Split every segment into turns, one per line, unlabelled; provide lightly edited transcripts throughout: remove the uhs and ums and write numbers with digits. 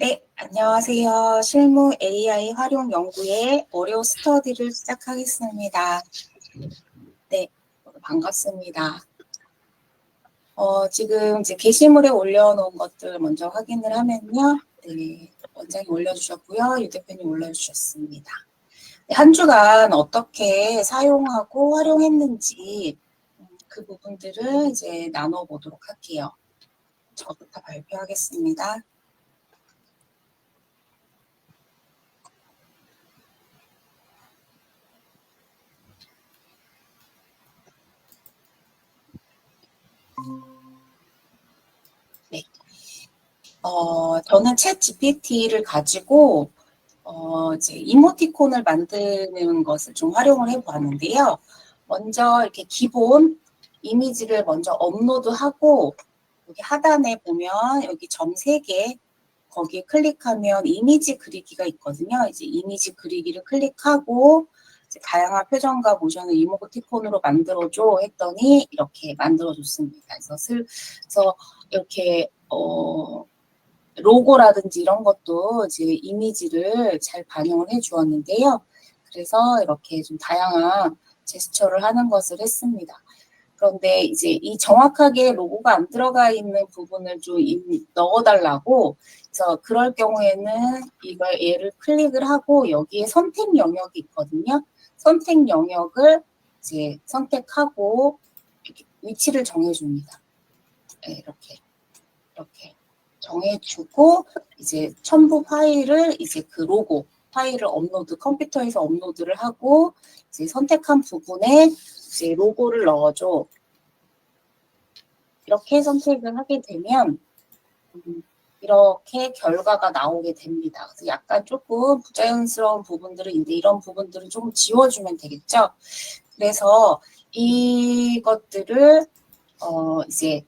네, 안녕하세요. 실무 AI 활용 연구의 월요 스터디를 시작하겠습니다. 네, 반갑습니다. 지금 이제 게시물에 올려놓은 것들 먼저 확인을 하면요. 네, 원장이 올려주셨고요. 유 대표님 올려주셨습니다. 네, 한 주간 어떻게 사용하고 활용했는지 그 부분들을 이제 나눠보도록 할게요. 저부터 발표하겠습니다. 네. 저는 챗 GPT를 가지고 이제 이모티콘을 만드는 것을 좀 활용을 해보았는데요. 먼저 이렇게 기본 이미지를 먼저 업로드하고 여기 하단에 보면 여기 점 3개 거기에 클릭하면 이미지 그리기가 있거든요. 이제 이미지 그리기를 클릭하고 이제 다양한 표정과 모션을 이모티콘으로 만들어줘 했더니 이렇게 만들어줬습니다. 그래서 이렇게 로고라든지 이런 것도 이제 이미지를 잘 반영을 해 주었는데요. 그래서 이렇게 좀 다양한 제스처를 하는 것을 했습니다. 그런데 이제 이 정확하게 로고가 안 들어가 있는 부분을 좀 넣어달라고, 그래서 그럴 경우에는 이걸 얘를 클릭을 하고 여기에 선택 영역이 있거든요. 선택 영역을 이제 선택하고 이렇게 위치를 정해줍니다. 네, 이렇게 정해주고 이제 첨부 파일을 이제 그 로고 파일을 컴퓨터에서 업로드를 하고 이제 선택한 부분에 이제 로고를 넣어줘. 이렇게 선택을 하게 되면 이렇게 결과가 나오게 됩니다. 그래서 약간 조금 부자연스러운 부분들은 있는데 이런 부분들을 좀 지워주면 되겠죠. 그래서 이것들을 이제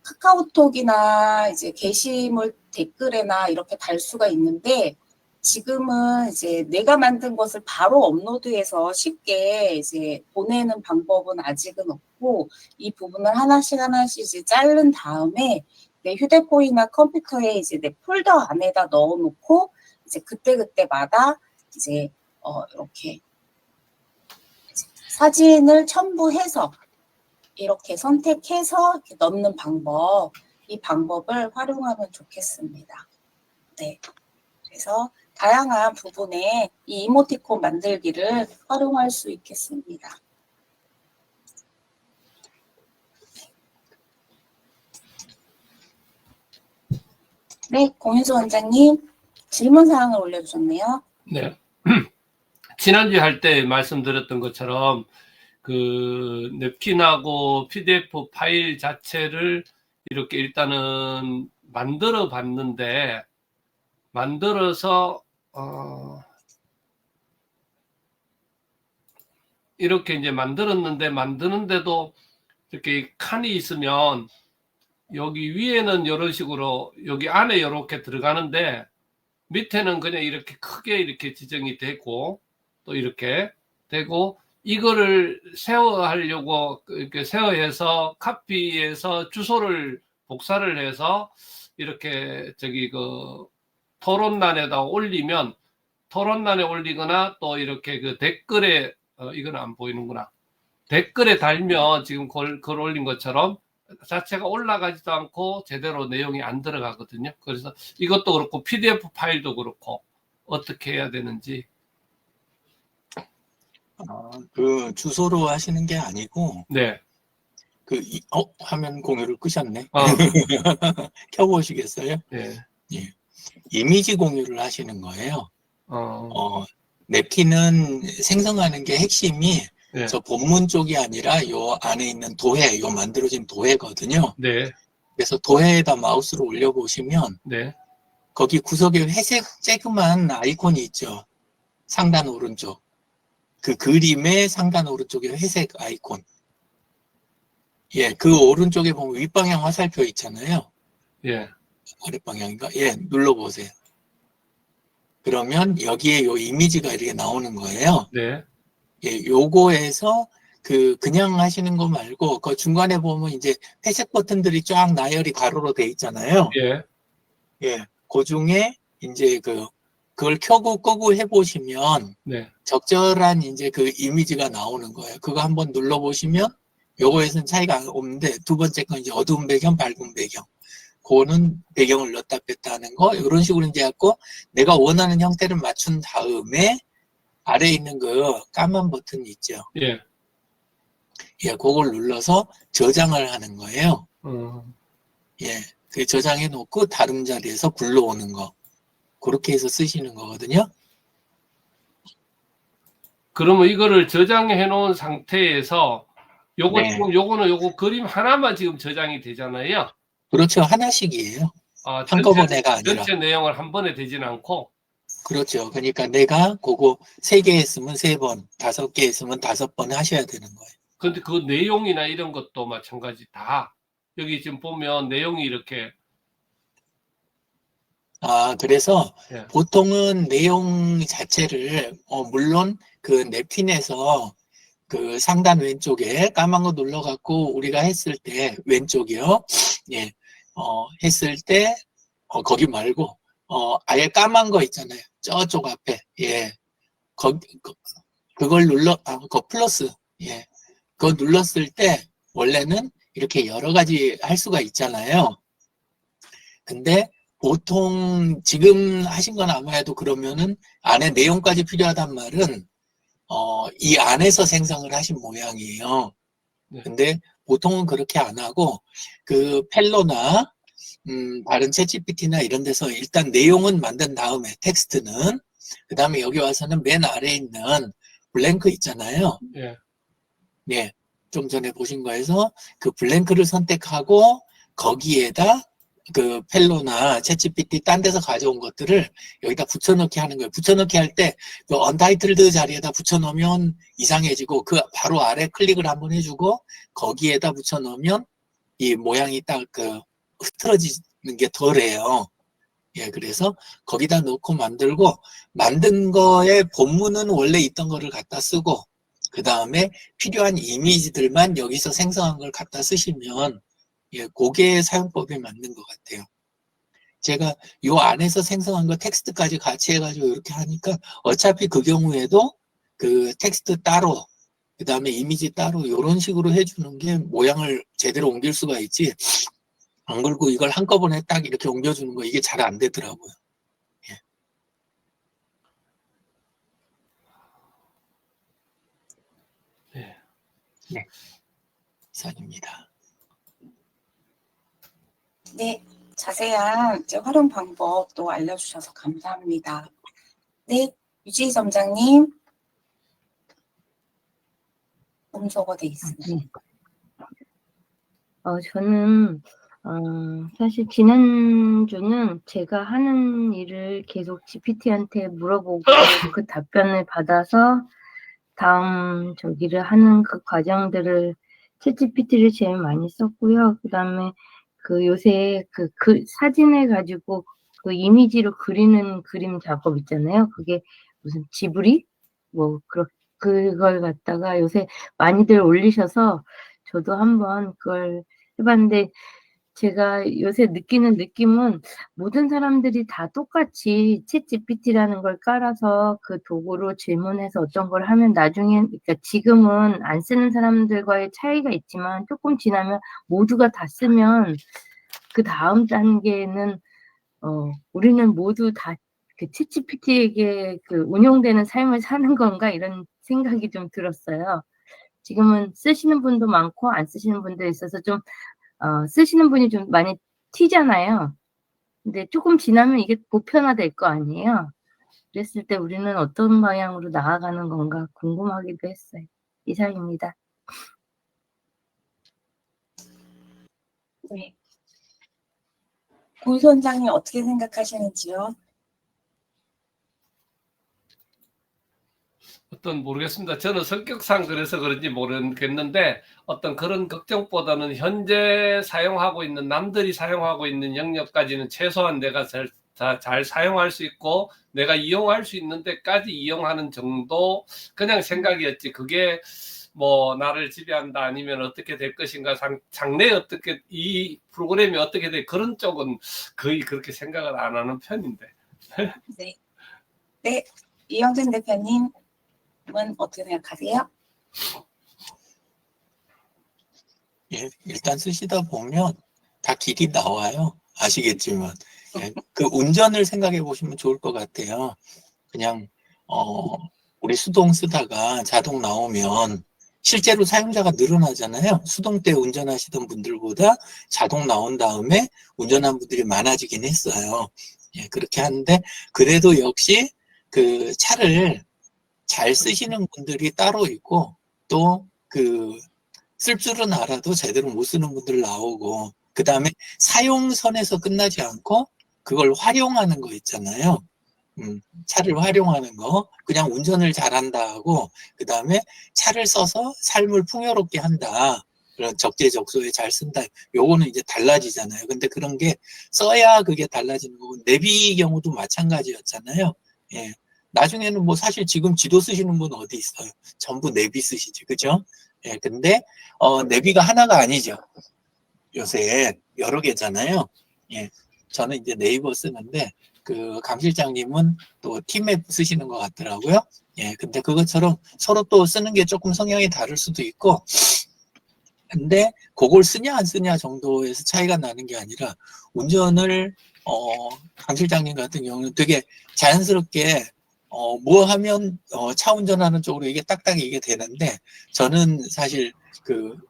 카카오톡이나 이제 게시물 댓글에나 이렇게 달 수가 있는데 지금은 이제 내가 만든 것을 바로 업로드해서 쉽게 이제 보내는 방법은 아직은 없고 이 부분을 하나씩 이제 자른 다음에 내 휴대폰이나 컴퓨터에 이제 내 폴더 안에다 넣어놓고 이제 그때그때마다 이제 이렇게 사진을 첨부해서 이렇게 선택해서 이렇게 넣는 방법, 이 방법을 활용하면 좋겠습니다. 네. 그래서 다양한 부분에 이 이모티콘 만들기를 활용할 수 있겠습니다. 네, 공윤수 원장님 질문 사항을 올려주셨네요.
네. 지난주에 할 때 말씀드렸던 것처럼 그 냅킨하고 PDF 파일 자체를 이렇게 일단은 만들어 봤는데 만들어서 이렇게 이제 만드는데도 이렇게 칸이 있으면 여기 위에는 이런 식으로 여기 안에 이렇게 들어가는데 밑에는 그냥 이렇게 크게 이렇게 지정이 되고 또 이렇게 되고 이거를 세워하려고 이렇게 세워해서 카피해서 주소를 복사를 해서 이렇게 저기 그 토론란에다 올리면 토론란에 올리거나 또 이렇게 그 댓글에 이건 안 보이는구나. 댓글에 달면 지금 글 올린 것처럼 자체가 올라가지도 않고 제대로 내용이 안 들어가거든요. 그래서 이것도 그렇고 PDF 파일도 그렇고 어떻게 해야 되는지.
그 주소로 하시는 게 아니고
네.
화면 공유를 끄셨네. 켜보시겠어요?
네.
예. 이미지 공유를 하시는 거예요. 냅킨은 생성하는 게 핵심이
네.
저 본문 쪽이 아니라 요 안에 있는 도해, 요 만들어진 도해거든요.
네.
그래서 도해에다 마우스로 올려보시면
네.
거기 구석에 회색 쬐그만 아이콘이 있죠. 상단 오른쪽. 그 그림의 상단 오른쪽에 회색 아이콘. 예, 그 오른쪽에 보면 윗방향 화살표 있잖아요.
예.
아랫방향인가? 예, 눌러보세요. 그러면 여기에 요 이미지가 이렇게 나오는 거예요.
네.
예, 요거에서 그냥 하시는 거 말고 그 중간에 보면 이제 회색 버튼들이 쫙 나열이 가로로 돼 있잖아요.
예.
예, 그 중에 이제 그걸 켜고 끄고 해보시면
네.
적절한 이제 그 이미지가 나오는 거예요. 그거 한번 눌러보시면 요거에서는 차이가 없는데 두 번째 건 이제 어두운 배경, 밝은 배경. 그거는 배경을 넣었다 뺐다 하는 거. 이런 식으로 이제 갖고 내가 원하는 형태를 맞춘 다음에 아래에 있는 그 까만 버튼이 있죠.
예.
예, 그걸 눌러서 저장을 하는 거예요. 예, 그 저장해 놓고 다른 자리에서 불러오는 거. 그렇게 해서 쓰시는 거거든요.
그러면 이거를 저장해 놓은 상태에서 요거
네.
지금 요거는 요거 그림 하나만 지금 저장이 되잖아요.
그렇죠. 하나씩이에요.
아,
한꺼번에가 아니라.
전체 내용을 한 번에 되진 않고.
그렇죠. 그러니까 내가 그거 3개 했으면 3번, 5개 했으면 5번 하셔야 되는 거예요.
근데 그 내용이나 이런 것도 마찬가지 다 여기 지금 보면 내용이 이렇게.
아, 그래서
예.
보통은 내용 자체를, 물론 그 냅킨에서 그 상단 왼쪽에 까만 거 눌러갖고 우리가 했을 때, 왼쪽이요. 예, 했을 때, 거기 말고, 아예 까만 거 있잖아요. 저쪽 앞에. 예. 그걸 그거 플러스. 예. 그거 눌렀을 때, 원래는 이렇게 여러 가지 할 수가 있잖아요. 근데 보통 지금 하신 건 아마도 그러면은 안에 내용까지 필요하단 말은 이 안에서 생성을 하신 모양이에요.
네.
근데 보통은 그렇게 안 하고 그 펠로나 다른 챗GPT나 이런 데서 일단 내용은 만든 다음에 텍스트는 그 다음에 여기 와서는 맨 아래에 있는 블랭크 있잖아요.
예.
예, 좀 전에 보신 거에서 그 블랭크를 선택하고 거기에다 그 펠로나 챗GPT 딴 데서 가져온 것들을 여기다 붙여넣기 하는 거예요. 붙여넣기 할 때 그 언타이틀드 자리에다 붙여넣으면 이상해지고 그 바로 아래 클릭을 한번 해주고 거기에다 붙여넣으면 이 모양이 딱 그 흐트러지는 게 덜해요. 예, 그래서 거기다 넣고 만들고 만든 거의 본문은 원래 있던 거를 갖다 쓰고 그 다음에 필요한 이미지들만 여기서 생성한 걸 갖다 쓰시면 예, 그게 사용법이 맞는 것 같아요. 제가 요 안에서 생성한 거 텍스트까지 같이 해가지고 이렇게 하니까 어차피 그 경우에도 그 텍스트 따로 그 다음에 이미지 따로 이런 식으로 해주는 게 모양을 제대로 옮길 수가 있지 안 그러고 이걸 한꺼번에 딱 이렇게 옮겨주는 거 이게 잘 안 되더라고요. 예.
네.
네. 이상입니다.
네, 자세한 이제 활용 방법도 알려주셔서 감사합니다. 네, 유지 점장님. 음소거 돼 있습니다.
네. 저는 사실 지난주는 제가 하는 일을 계속 GPT한테 물어보고 그 답변을 받아서 다음 저기를 하는 그 과정들을 챗GPT를 제일 많이 썼고요. 그다음에 그 요새 그 사진을 가지고 그 이미지로 그리는 그림 작업 있잖아요. 그게 무슨 지브리 뭐 그걸 갖다가 요새 많이들 올리셔서 저도 한번 그걸 해봤는데 제가 요새 느끼는 느낌은 모든 사람들이 다 똑같이 챗GPT라는 걸 깔아서 그 도구로 질문해서 어떤 걸 하면 나중엔 그러니까 지금은 안 쓰는 사람들과의 차이가 있지만 조금 지나면 모두가 다 쓰면 그 다음 단계는 우리는 모두 다 그 챗GPT에게 그 운용되는 삶을 사는 건가 이런 생각이 좀 들었어요. 지금은 쓰시는 분도 많고 안 쓰시는 분도 있어서 좀 쓰시는 분이 좀 많이 튀잖아요. 근데 조금 지나면 이게 보편화될 거 아니에요. 그랬을 때 우리는 어떤 방향으로 나아가는 건가 궁금하기도 했어요. 이상입니다.
네. 고유소 원장님 어떻게 생각하시는지요?
모르겠습니다. 저는 성격상 그래서 그런지 모르겠는데 어떤 그런 걱정보다는 현재 사용하고 있는 남들이 사용하고 있는 영역까지는 최소한 내가 잘 사용할 수 있고 내가 이용할 수 있는 데까지 이용하는 정도 그냥 생각이었지 그게 뭐 나를 지배한다 아니면 어떻게 될 것인가 장래에 어떻게 이 프로그램이 어떻게 될 그런 쪽은 거의 그렇게 생각을 안 하는 편인데.
네. 네. 이영진 대표님은 어떻게 생각하세요?
예, 일단 쓰시다 보면 다 길이 나와요. 아시겠지만. 예, 그 운전을 생각해 보시면 좋을 것 같아요. 그냥, 우리 수동 쓰다가 자동 나오면 실제로 사용자가 늘어나잖아요. 수동 때 운전하시던 분들보다 자동 나온 다음에 운전한 분들이 많아지긴 했어요. 예, 그렇게 하는데, 그래도 역시 그 차를 잘 쓰시는 분들이 따로 있고, 또 쓸 줄은 알아도 제대로 못 쓰는 분들 나오고, 그 다음에 사용선에서 끝나지 않고 그걸 활용하는 거 있잖아요. 차를 활용하는 거, 그냥 운전을 잘한다 하고, 그 다음에 차를 써서 삶을 풍요롭게 한다. 그런 적재적소에 잘 쓴다. 요거는 이제 달라지잖아요. 근데 그런 게 써야 그게 달라지는 거고, 내비 경우도 마찬가지였잖아요. 예. 나중에는 뭐 사실 지금 지도 쓰시는 분 어디 있어요? 전부 내비 쓰시지, 그죠? 예, 근데, 내비가 하나가 아니죠. 요새 여러 개잖아요. 예. 저는 이제 네이버 쓰는데, 강 실장님은 또 티맵 쓰시는 것 같더라고요. 예, 근데 그것처럼 서로 또 쓰는 게 조금 성향이 다를 수도 있고, 근데 그걸 쓰냐 안 쓰냐 정도에서 차이가 나는 게 아니라, 운전을, 강 실장님 같은 경우는 되게 자연스럽게, 뭐 하면, 차 운전하는 쪽으로 이게 딱딱 이게 되는데, 저는 사실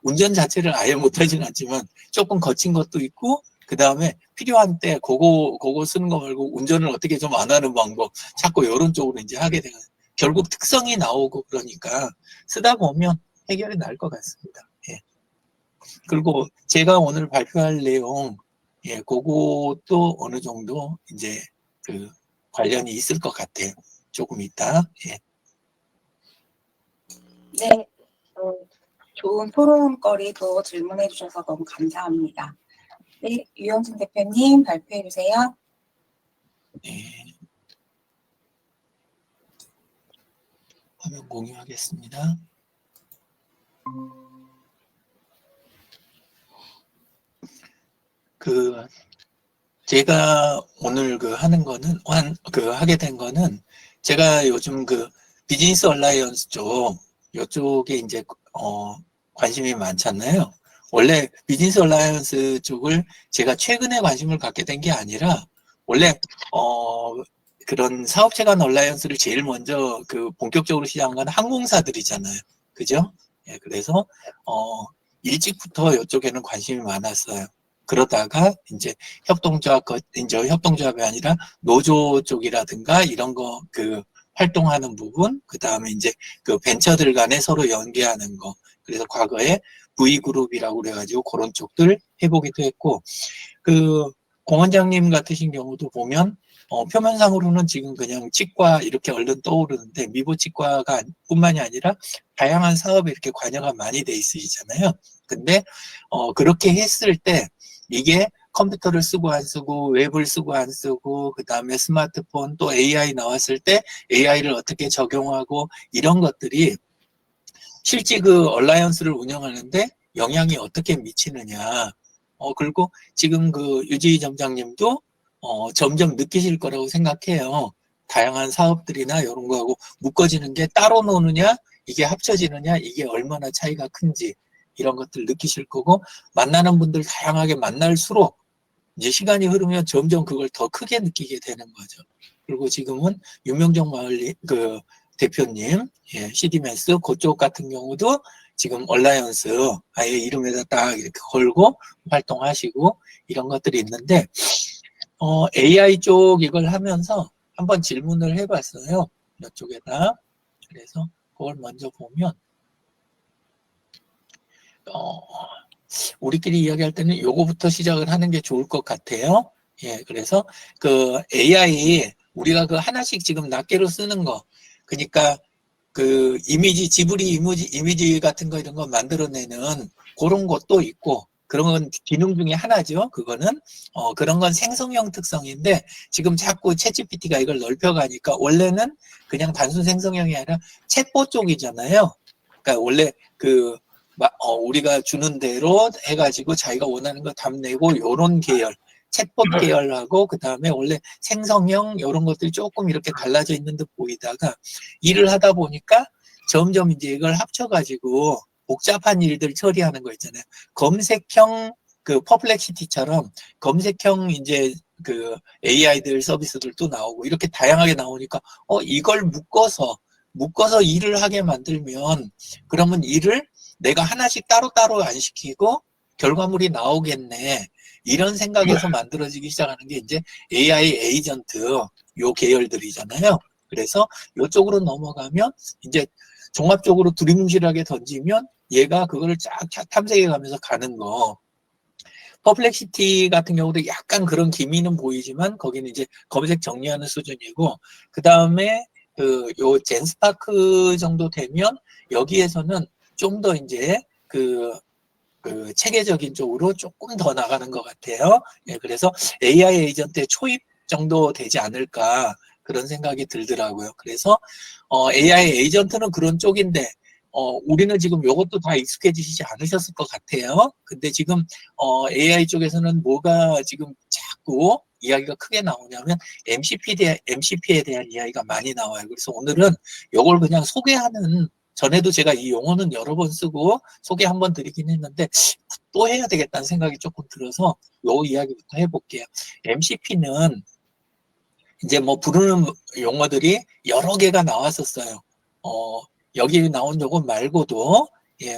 운전 자체를 아예 못하진 않지만, 조금 거친 것도 있고, 그 다음에 필요한 때 그거 쓰는 거 말고 운전을 어떻게 좀 안 하는 방법 자꾸 이런 쪽으로 이제 하게 되는 결국 특성이 나오고 그러니까 쓰다 보면 해결이 날 것 같습니다. 예. 그리고 제가 오늘 발표할 내용 예, 그것도 어느 정도 이제 관련이 있을 것 같아요. 조금 있다. 예.
네. 좋은 토론거리도 질문해 주셔서 너무 감사합니다. 네, 유영진 대표님 발표해 주세요.
네. 화면 공유하겠습니다. 제가 오늘 하는 거는, 하게 된 거는, 제가 요즘 비즈니스 얼라이언스 요쪽에 이제, 관심이 많잖아요. 원래 비즈니스 얼라이언스 쪽을 제가 최근에 관심을 갖게 된 게 아니라, 원래, 그런 사업체 간 얼라이언스를 제일 먼저 본격적으로 시작한 건 항공사들이잖아요. 그죠? 예, 그래서, 일찍부터 이쪽에는 관심이 많았어요. 그러다가 이제 협동조합이 아니라 노조 쪽이라든가 이런 거 활동하는 부분, 그 다음에 이제 벤처들 간에 서로 연계하는 거. 그래서 과거에 V그룹이라고 그래가지고 그런 쪽들 해보기도 했고, 공원장님 같으신 경우도 보면, 표면상으로는 지금 그냥 치과 이렇게 얼른 떠오르는데, 미보 치과가 뿐만이 아니라 다양한 사업에 이렇게 관여가 많이 돼 있으시잖아요. 근데, 그렇게 했을 때, 이게 컴퓨터를 쓰고 안 쓰고, 웹을 쓰고 안 쓰고, 그 다음에 스마트폰 또 AI 나왔을 때 AI를 어떻게 적용하고, 이런 것들이 실제 얼라이언스를 운영하는데 영향이 어떻게 미치느냐. 그리고 지금 유지희 점장님도 점점 느끼실 거라고 생각해요. 다양한 사업들이나 이런 거하고 묶어지는 게 따로 노느냐, 이게 합쳐지느냐, 이게 얼마나 차이가 큰지 이런 것들 느끼실 거고, 만나는 분들 다양하게 만날수록 이제 시간이 흐르면 점점 그걸 더 크게 느끼게 되는 거죠. 그리고 지금은 윤명정 마을 대표님, 예, CD맨스 그쪽 같은 경우도 지금 얼라이언스 아예 이름에다 딱 이렇게 걸고 활동하시고 이런 것들이 있는데, AI 쪽 이걸 하면서 한번 질문을 해봤어요. 이쪽에다. 그래서 그걸 먼저 보면, 우리끼리 이야기할 때는 요거부터 시작을 하는 게 좋을 것 같아요. 예, 그래서 AI, 우리가 하나씩 지금 낱개로 쓰는 거, 그러니까 지브리 이미지 같은 거 이런 거 만들어내는 그런 것도 있고, 그런 건 기능 중에 하나죠. 그거는 그런 건 생성형 특성인데 지금 자꾸 챗GPT가 이걸 넓혀가니까 원래는 그냥 단순 생성형이 아니라 챗봇 쪽이잖아요. 그러니까 원래 우리가 주는 대로 해가지고 자기가 원하는 거 답내고 요런 계열, 챗봇 계열하고 그 다음에 원래 생성형 이런 것들이 조금 이렇게 갈라져 있는 듯 보이다가 일을 하다 보니까 점점 이제 이걸 합쳐가지고 복잡한 일들 처리하는 거 있잖아요. 검색형 그 퍼플렉시티처럼 검색형 이제 그 AI들 서비스들도 나오고 이렇게 다양하게 나오니까 이걸 묶어서 일을 하게 만들면 그러면 일을 내가 하나씩 따로따로 안 시키고 결과물이 나오겠네. 이런 생각에서 만들어지기 시작하는 게 이제 AI 에이전트 요 계열들이잖아요. 그래서 요쪽으로 넘어가면 이제 종합적으로 두리뭉실하게 던지면 얘가 그거를 쫙 탐색해 가면서 가는 거. 퍼플렉시티 같은 경우도 약간 그런 기미는 보이지만 거기는 이제 검색 정리하는 수준이고 그 다음에 요 젠스파크 정도 되면 여기에서는 좀 더 이제 그 체계적인 쪽으로 조금 더 나가는 것 같아요. 예, 그래서 AI 에이전트의 초입 정도 되지 않을까 그런 생각이 들더라고요. 그래서 AI 에이전트는 그런 쪽인데 우리는 지금 이것도 다 익숙해지시지 않으셨을 것 같아요. 근데 지금 AI 쪽에서는 뭐가 지금 자꾸 이야기가 크게 나오냐면 MCP에 대한 이야기가 많이 나와요. 그래서 오늘은 이걸 그냥 소개하는 전에도 제가 이 용어는 여러 번 쓰고 소개 한번 드리긴 했는데 또 해야 되겠다는 생각이 조금 들어서 요 이야기부터 해볼게요. MCP는 이제 뭐 부르는 용어들이 여러 개가 나왔었어요. 여기 나온 요거 말고도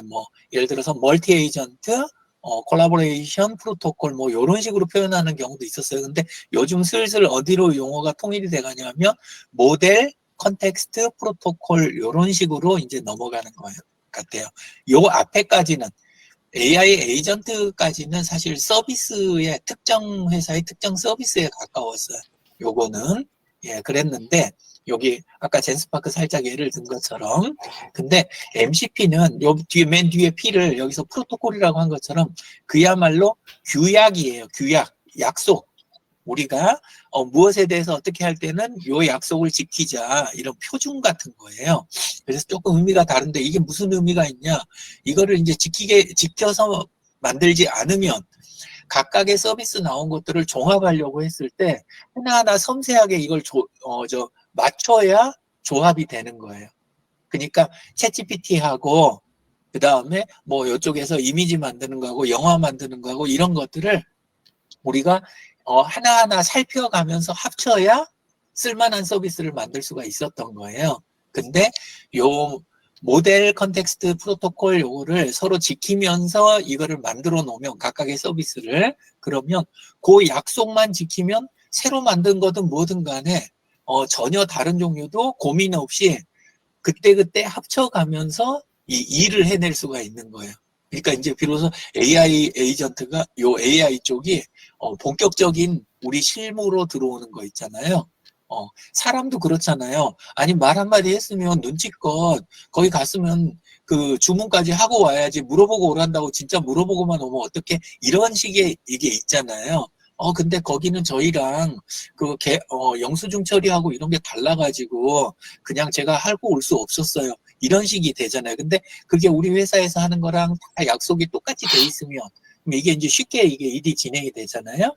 뭐 예를 들어서 멀티 에이전트, 콜라보레이션 프로토콜 뭐 이런 식으로 표현하는 경우도 있었어요. 근데 요즘 슬슬 어디로 용어가 통일이 돼가냐면 모델, 컨텍스트, 프로토콜 이런 식으로 이제 넘어가는 거예요. 같아요. 요 앞에까지는 AI 에이전트까지는 사실 서비스의 특정 회사의 특정 서비스에 가까웠어요. 요거는 그랬는데 여기 아까 젠스파크 살짝 예를 든 것처럼 근데 MCP는 요 뒤에 맨 뒤에 P를 여기서 프로토콜이라고 한 것처럼 그야말로 규약이에요. 규약, 약속. 우리가 무엇에 대해서 어떻게 할 때는 요 약속을 지키자 이런 표준 같은 거예요. 그래서 조금 의미가 다른데 이게 무슨 의미가 있냐? 이거를 이제 지켜서 만들지 않으면 각각의 서비스 나온 것들을 종합하려고 했을 때 하나하나 섬세하게 이걸 맞춰야 조합이 되는 거예요. 그러니까 챗GPT하고 그 다음에 뭐 이쪽에서 이미지 만드는 거하고 영화 만드는 거하고 이런 것들을 우리가 하나하나 살펴가면서 합쳐야 쓸만한 서비스를 만들 수가 있었던 거예요. 근데 요 모델 컨텍스트 프로토콜 요거를 서로 지키면서 이거를 만들어 놓으면 각각의 서비스를 그러면 그 약속만 지키면 새로 만든 거든 뭐든 간에 전혀 다른 종류도 고민 없이 그때그때 합쳐가면서 이 일을 해낼 수가 있는 거예요. 그러니까 이제 비로소 AI 에이전트가 요 AI 쪽이 본격적인 우리 실무로 들어오는 거 있잖아요. 사람도 그렇잖아요. 아니 말 한마디 했으면 눈치껏 거기 갔으면 그 주문까지 하고 와야지 물어보고 오란다고 진짜 물어보고만 오면 어떻게 이런 식의 이게 있잖아요. 근데 거기는 저희랑 영수증 처리하고 이런 게 달라가지고 그냥 제가 하고 올 수 없었어요. 이런 식이 되잖아요. 근데 그게 우리 회사에서 하는 거랑 다 약속이 똑같이 돼 있으면 이게 이제 쉽게 이게 일이 진행이 되잖아요.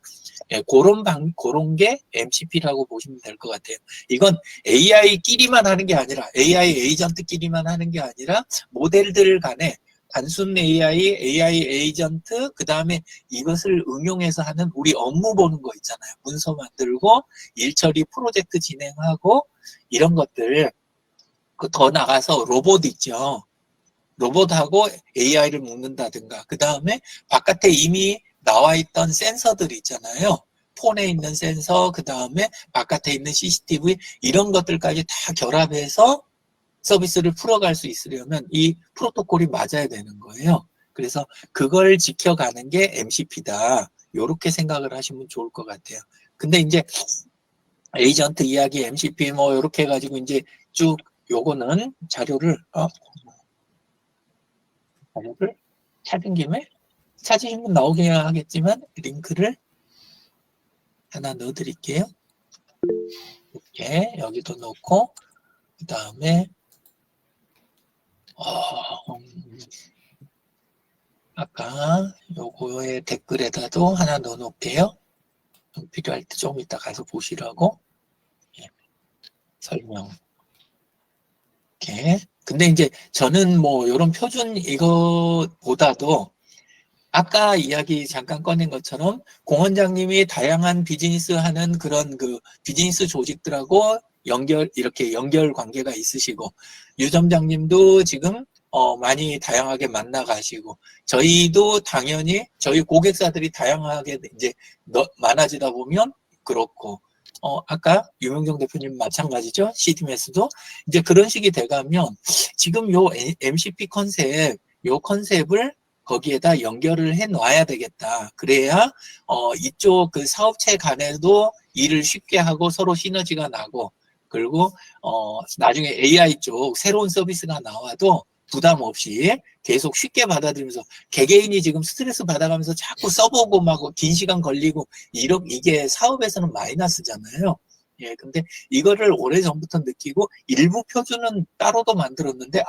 예, 그런 게 MCP라고 보시면 될 것 같아요. 이건 AI끼리만 하는 게 아니라 AI 에이전트끼리만 하는 게 아니라 모델들 간에 단순 AI 에이전트, 그 다음에 이것을 응용해서 하는 우리 업무 보는 거 있잖아요. 문서 만들고, 일 처리 프로젝트 진행하고, 이런 것들, 더 나가서 로봇 있죠. 로봇하고 AI를 묶는다든가, 그 다음에 바깥에 이미 나와 있던 센서들 있잖아요. 폰에 있는 센서, 그 다음에 바깥에 있는 CCTV, 이런 것들까지 다 결합해서 서비스를 풀어갈 수 있으려면 이 프로토콜이 맞아야 되는 거예요. 그래서 그걸 지켜가는 게 MCP다. 요렇게 생각을 하시면 좋을 것 같아요. 근데 이제 에이전트 이야기, MCP 뭐 요렇게 해가지고 이제 쭉 요거는 자료를 찾은 김에 찾으신 분 나오긴 하겠지만 링크를 하나 넣어 드릴게요. 이렇게 여기도 넣고 그 다음에 아까 요거의 댓글에다도 하나 넣어놓을게요. 필요할 때 좀 이따 가서 보시라고. 예, 설명. 이렇게. 근데 이제 저는 뭐 이런 표준 이것보다도 아까 이야기 잠깐 꺼낸 것처럼 공 원장님이 다양한 비즈니스 하는 그런 그 비즈니스 조직들하고 이렇게 연결 관계가 있으시고, 유 점장님도 지금 많이 다양하게 만나 가시고, 저희도 당연히 저희 고객사들이 다양하게 이제 많아지다 보면 그렇고, 아까 유명정 대표님 마찬가지죠. CDMS도 이제 그런 식이 돼가면 지금 요 MCP 컨셉, 요 컨셉을 거기에다 연결을 해 놔야 되겠다. 그래야 이쪽 그 사업체 간에도 일을 쉽게 하고 서로 시너지가 나고, 그리고 나중에 AI 쪽 새로운 서비스가 나와도 부담 없이 계속 쉽게 받아들이면서, 개개인이 지금 스트레스 받아가면서 자꾸 써보고 막 긴 시간 걸리고 이게 사업에서는 마이너스잖아요. 예, 근데 이거를 오래전부터 느끼고 일부 표준은 따로도 만들었는데,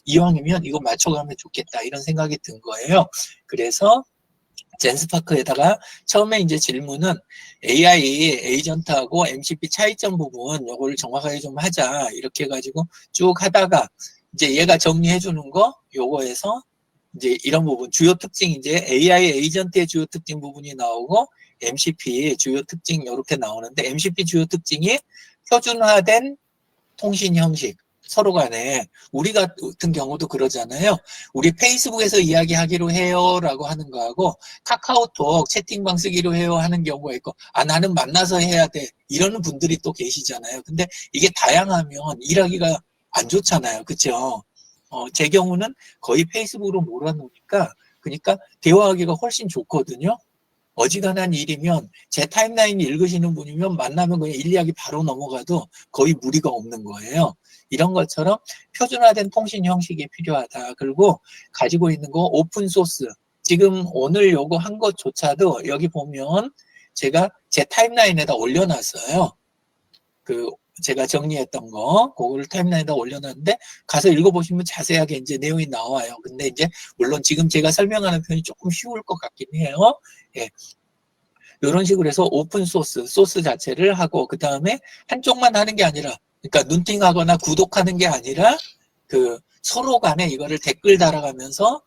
이왕이면 이거 맞춰가면 좋겠다 이런 생각이 든 거예요. 그래서 젠스파크에다가 처음에 이제 질문은 AI 에이전트하고 MCP 차이점 부분 요걸 정확하게 좀 하자 이렇게 해가지고 쭉 하다가 이제 얘가 정리해 주는 거 요거에서 이제 이런 부분 주요 특징, 이제 AI 에이전트의 주요 특징 부분이 나오고 MCP 주요 특징 이렇게 나오는데, MCP 주요 특징이 표준화된 통신 형식, 서로 간에 우리 같은 경우도 그러잖아요. 우리 페이스북에서 이야기하기로 해요 라고 하는 거하고 카카오톡 채팅방 쓰기로 해요 하는 경우가 있고, 나는 만나서 해야 돼 이러는 분들이 또 계시잖아요. 근데 이게 다양하면 일하기가 안 좋잖아요. 그렇죠? 제 경우는 거의 페이스북으로 몰아놓으니까 그러니까 대화하기가 훨씬 좋거든요. 어지간한 일이면 제 타임라인 읽으시는 분이면 만나면 그냥 일 이야기 바로 넘어가도 거의 무리가 없는 거예요. 이런 것처럼 표준화된 통신 형식이 필요하다. 그리고 가지고 있는 거 오픈소스. 지금 오늘 요거 한 것조차도 여기 보면 제가 제 타임라인에다 올려놨어요. 제가 정리했던 거, 그거를 타임라인에다 올려놨는데, 가서 읽어보시면 자세하게 이제 내용이 나와요. 근데 이제, 물론 지금 제가 설명하는 편이 조금 쉬울 것 같긴 해요. 예. 이런 식으로 해서 소스 자체를 하고, 그 다음에 한쪽만 하는 게 아니라, 그러니까 눈팅하거나 구독하는 게 아니라, 서로 간에 이거를 댓글 달아가면서,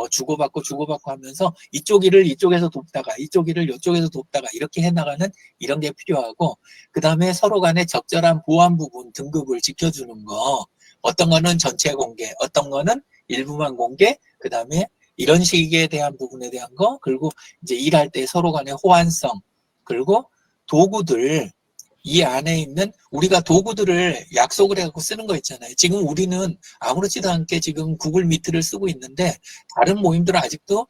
주고받고 하면서 이쪽 일을 이쪽에서 돕다가 이쪽 일을 이쪽에서 돕다가 이렇게 해나가는 이런 게 필요하고, 그 다음에 서로 간에 적절한 보안 부분 등급을 지켜주는 거, 어떤 거는 전체 공개, 어떤 거는 일부만 공개, 그 다음에 이런 식에 대한 부분에 대한 거, 그리고 이제 일할 때 서로 간의 호환성, 그리고 도구들, 이 안에 있는 우리가 도구들을 약속을 해갖고 쓰는 거 있잖아요. 지금 우리는 아무렇지도 않게 지금 구글 미트를 쓰고 있는데, 다른 모임들은 아직도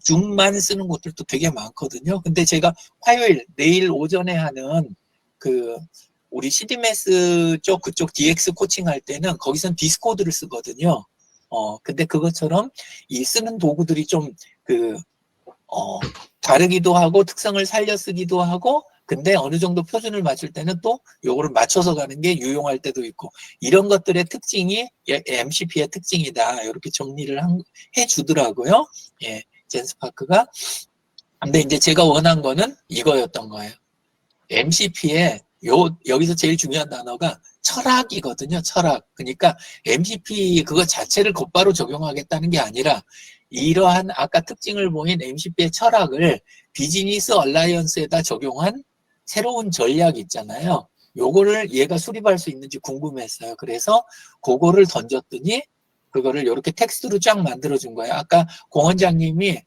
줌만 쓰는 곳들도 되게 많거든요. 근데 제가 화요일, 내일 오전에 하는 우리 CDMS 쪽 그쪽 DX 코칭 할 때는 거기선 디스코드를 쓰거든요. 근데 그것처럼 이 쓰는 도구들이 좀 다르기도 하고 특성을 살려 쓰기도 하고, 근데 어느 정도 표준을 맞출 때는 또 요거를 맞춰서 가는 게 유용할 때도 있고, 이런 것들의 특징이 MCP의 특징이다. 이렇게 정리를 해주더라고요. 예, 젠스파크가. 근데 이제 제가 원한 거는 이거였던 거예요. MCP에 여기서 제일 중요한 단어가 철학이거든요. 철학. 그러니까 MCP 그거 자체를 곧바로 적용하겠다는 게 아니라, 이러한 아까 특징을 보인 MCP의 철학을 비즈니스 얼라이언스에다 적용한 새로운 전략 있잖아요. 요거를 얘가 수립할 수 있는지 궁금했어요. 그래서 그거를 던졌더니 그거를 이렇게 텍스트로 쫙 만들어준 거예요. 아까 공 원장님이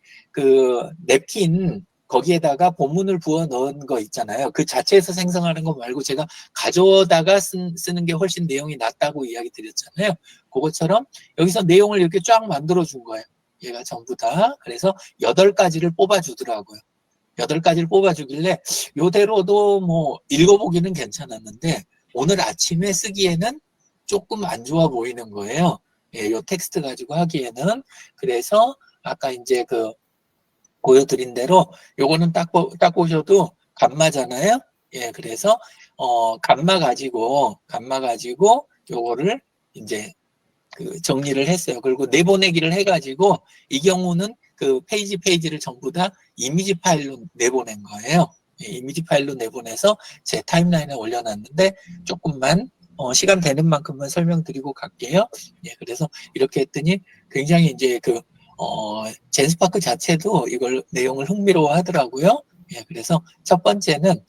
냅킨 거기에다가 본문을 부어 넣은 거 있잖아요. 그 자체에서 생성하는 거 말고 제가 가져다가 쓰는 게 훨씬 내용이 낫다고 이야기 드렸잖아요. 그것처럼 여기서 내용을 이렇게 쫙 만들어준 거예요. 얘가 전부 다. 그래서 8가지를 뽑아주더라고요. 8가지를 뽑아주길래 요대로도 뭐 읽어보기는 괜찮았는데, 오늘 아침에 쓰기에는 조금 안 좋아 보이는 거예요. 예, 요 텍스트 가지고 하기에는. 그래서 아까 이제 보여드린 대로 요거는 딱 보셔도 감마잖아요. 예, 그래서 감마 가지고 요거를 이제 그 정리를 했어요. 그리고 내보내기를 해가지고 이 경우는 그 페이지를 전부 다 이미지 파일로 내보낸 거예요. 예, 이미지 파일로 내보내서 제 타임라인에 올려놨는데 조금만 시간 되는 만큼만 설명드리고 갈게요. 예, 그래서 이렇게 했더니 굉장히 이제 그 젠스파크 자체도 이걸 내용을 흥미로워 하더라고요. 예, 그래서 첫 번째는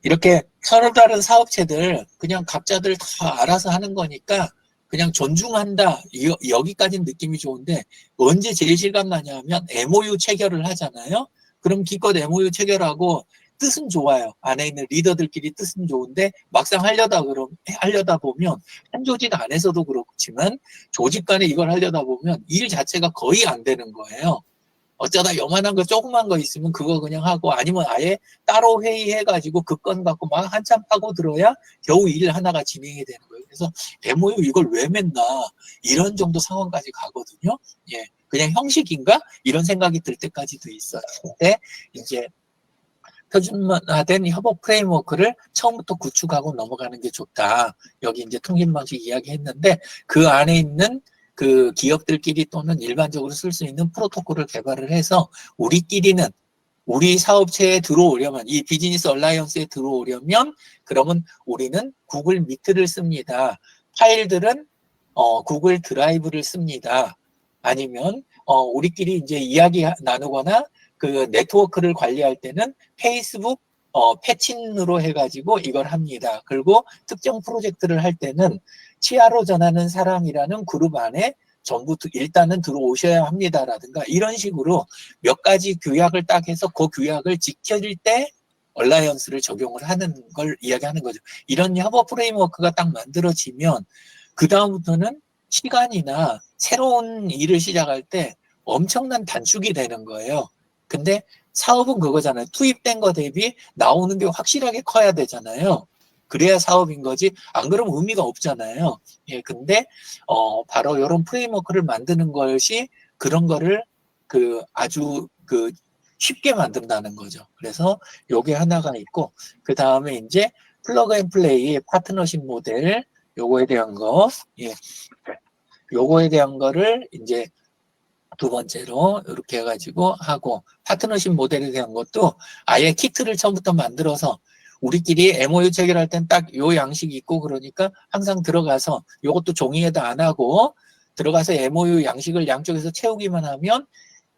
이렇게 서로 다른 사업체들 그냥 각자들 다 알아서 하는 거니까 그냥 존중한다. 여기까지는 느낌이 좋은데 언제 제일 실감나냐 하면 MOU 체결을 하잖아요. 그럼 기껏 MOU 체결하고 뜻은 좋아요. 안에 있는 리더들끼리 뜻은 좋은데 막상 하려다 보면 한 조직 안에서도 그렇지만 조직 간에 이걸 하려다 보면 일 자체가 거의 안 되는 거예요. 어쩌다 요만한 거 조그만 거 있으면 그거 그냥 하고 아니면 아예 따로 회의해가지고 그 건 갖고 막 한참 파고들어야 겨우 일 하나가 진행이 되는 거예요. 그래서 MOU 이걸 왜 맺나 이런 정도 상황까지 가거든요. 예, 그냥 형식인가 이런 생각이 들 때까지도 있어요. 근데 이제 표준화된 협업 프레임워크를 처음부터 구축하고 넘어가는 게 좋다. 여기 이제 통신 방식 이야기했는데 그 안에 있는 그 기업들끼리 또는 일반적으로 쓸 수 있는 프로토콜을 개발을 해서 우리끼리는 우리 사업체에 들어오려면 이 비즈니스 얼라이언스에 들어오려면 그러면 우리는 구글 미트를 씁니다. 파일들은 구글 드라이브를 씁니다. 아니면 우리끼리 이제 이야기 나누거나 그 네트워크를 관리할 때는 페이스북 패친으로 해가지고 이걸 합니다. 그리고 특정 프로젝트를 할 때는 치아로 전하는 사람이라는 그룹 안에 전부 일단은 들어오셔야 합니다라든가 이런 식으로 몇 가지 규약을 딱 해서 그 규약을 지킬 때 얼라이언스를 적용을 하는 걸 이야기하는 거죠. 이런 협업 프레임워크가 딱 만들어지면 그 다음부터는 시간이나 새로운 일을 시작할 때 엄청난 단축이 되는 거예요. 근데 사업은 그거잖아요. 투입된 거 대비 나오는 게 확실하게 커야 되잖아요. 그래야 사업인 거지. 안 그러면 의미가 없잖아요. 예, 근데 바로 이런 프레임워크를 만드는 것이 그런 거를 아주 쉽게 만든다는 거죠. 그래서 요게 하나가 있고 그 다음에 이제 플러그 앤 플레이 파트너십 모델 요거에 대한 거, 예, 요거에 대한 거를 이제 두 번째로 이렇게 해가지고 하고 파트너십 모델에 대한 것도 아예 키트를 처음부터 만들어서 우리끼리 MOU 체결할 땐 딱 요 양식이 있고 그러니까 항상 들어가서 요것도 종이에다 안 하고 들어가서 MOU 양식을 양쪽에서 채우기만 하면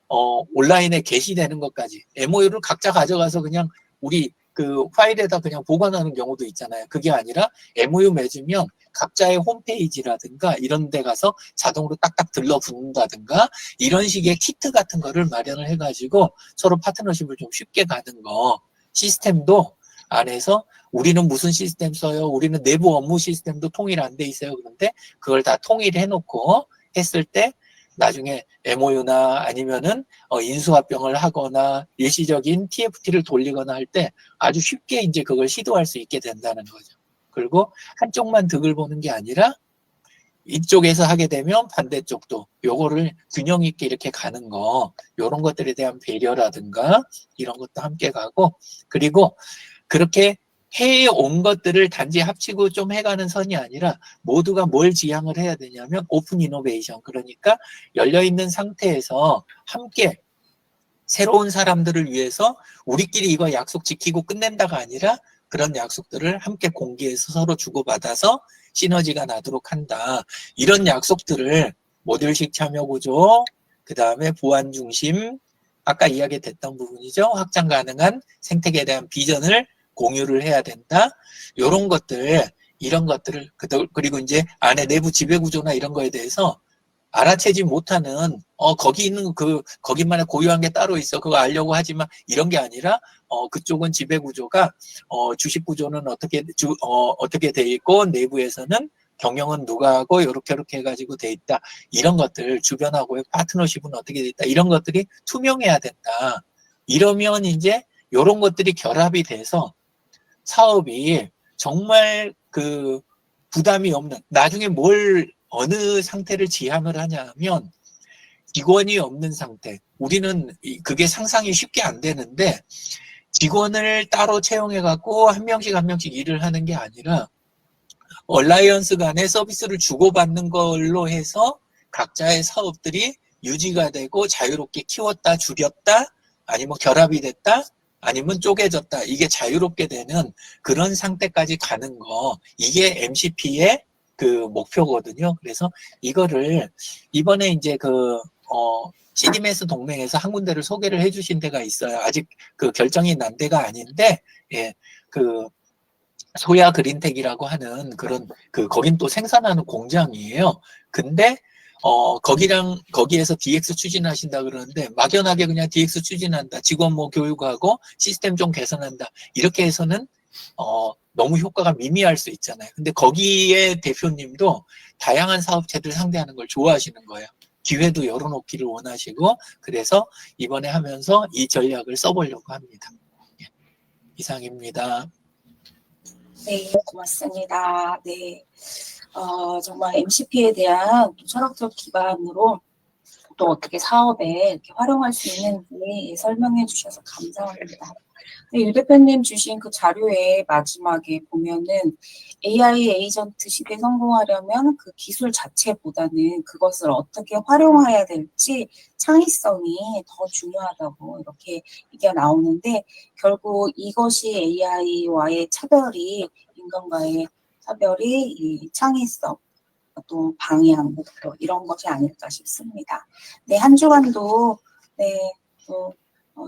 온라인에 게시되는 것까지 MOU를 각자 가져가서 그냥 우리 그 파일에다 그냥 보관하는 경우도 있잖아요. 그게 아니라 MOU 맺으면 각자의 홈페이지라든가 이런 데 가서 자동으로 딱딱 들러붙는다든가 이런 식의 키트 같은 거를 마련을 해가지고 서로 파트너십을 좀 쉽게 가는 거 시스템도 안에서 우리는 무슨 시스템 써요? 우리는 내부 업무 시스템도 통일 안 돼 있어요. 그런데 그걸 다 통일해 놓고 했을 때 나중에 MOU나 아니면은 인수합병을 하거나 일시적인 TFT를 돌리거나 할 때 아주 쉽게 이제 그걸 시도할 수 있게 된다는 거죠. 그리고 한쪽만 득을 보는 게 아니라 이쪽에서 하게 되면 반대쪽도 요거를 균형 있게 이렇게 가는 거 요런 것들에 대한 배려라든가 이런 것도 함께 가고 그리고 그렇게 해온 것들을 단지 합치고 좀 해가는 선이 아니라 모두가 뭘 지향을 해야 되냐면 오픈 이노베이션 그러니까 열려있는 상태에서 함께 새로운 사람들을 위해서 우리끼리 이거 약속 지키고 끝낸다가 아니라 그런 약속들을 함께 공개해서 서로 주고받아서 시너지가 나도록 한다. 이런 약속들을 모듈식 참여 구조, 그 다음에 보안 중심, 아까 이야기됐던 부분이죠. 확장 가능한 생태계에 대한 비전을 공유를 해야 된다. 이런 것들, 이런 것들을 그리고 이제 안에 내부 지배 구조나 이런 거에 대해서 알아채지 못하는 거기 있는 거기만의 고유한 게 따로 있어 그거 알려고 하지만 이런 게 아니라 그쪽은 지배 구조가 주식 구조는 어떻게 돼 있고 내부에서는 경영은 누가 하고 요렇게 해가지고 돼 있다 이런 것들 주변하고의 파트너십은 어떻게 돼 있다 이런 것들이 투명해야 된다 이러면 이제 요런 것들이 결합이 돼서 사업이 정말 부담이 없는 나중에 어느 상태를 지향을 하냐면 직원이 없는 상태. 우리는 그게 상상이 쉽게 안 되는데 직원을 따로 채용해갖고 한 명씩 일을 하는 게 아니라 얼라이언스 간에 서비스를 주고받는 걸로 해서 각자의 사업들이 유지가 되고 자유롭게 키웠다, 죽였다, 아니면 결합이 됐다, 아니면 쪼개졌다. 이게 자유롭게 되는 그런 상태까지 가는 거, 이게 MCP의 그 목표거든요. 그래서 이거를 이번에 이제 CDMS 동맹에서 한 군데를 소개를 해주신 데가 있어요. 아직 그 결정이 난 데가 아닌데, 예, 그 소야 그린텍이라고 하는 그런 거긴 또 생산하는 공장이에요. 근데 거기에서 DX 추진하신다 그러는데 막연하게 그냥 DX 추진한다. 직원 뭐 교육하고 시스템 좀 개선한다. 이렇게 해서는 너무 효과가 미미할 수 있잖아요. 근데 거기에 대표님도 다양한 사업체들 상대하는 걸 좋아하시는 거예요. 기회도 열어놓기를 원하시고, 그래서 이번에 하면서 이 전략을 써보려고 합니다. 예, 이상입니다.
네, 고맙습니다. 네. 정말 MCP에 대한 또 철학적 기반으로 또 어떻게 사업에 이렇게 활용할 수 있는지 설명해 주셔서 감사합니다. 네, 유 대표님 주신 그 자료의 마지막에 보면은 AI 에이전트 시대에 성공하려면 그 기술 자체보다는 그것을 어떻게 활용해야 될지 창의성이 더 중요하다고 이렇게 얘기가 나오는데, 결국 이것이 AI와의 차별이, 인간과의 차별이 이 창의성, 또 방향, 목표 이런 것이 아닐까 싶습니다. 네, 한 주간도 네, 또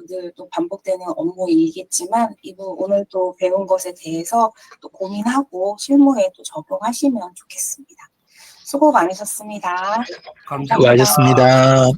늘 또 반복되는 업무이겠지만 오늘 또 배운 것에 대해서 또 고민하고 실무에 또 적용하시면 좋겠습니다. 수고 많으셨습니다.
감사합니다.
수고하셨습니다.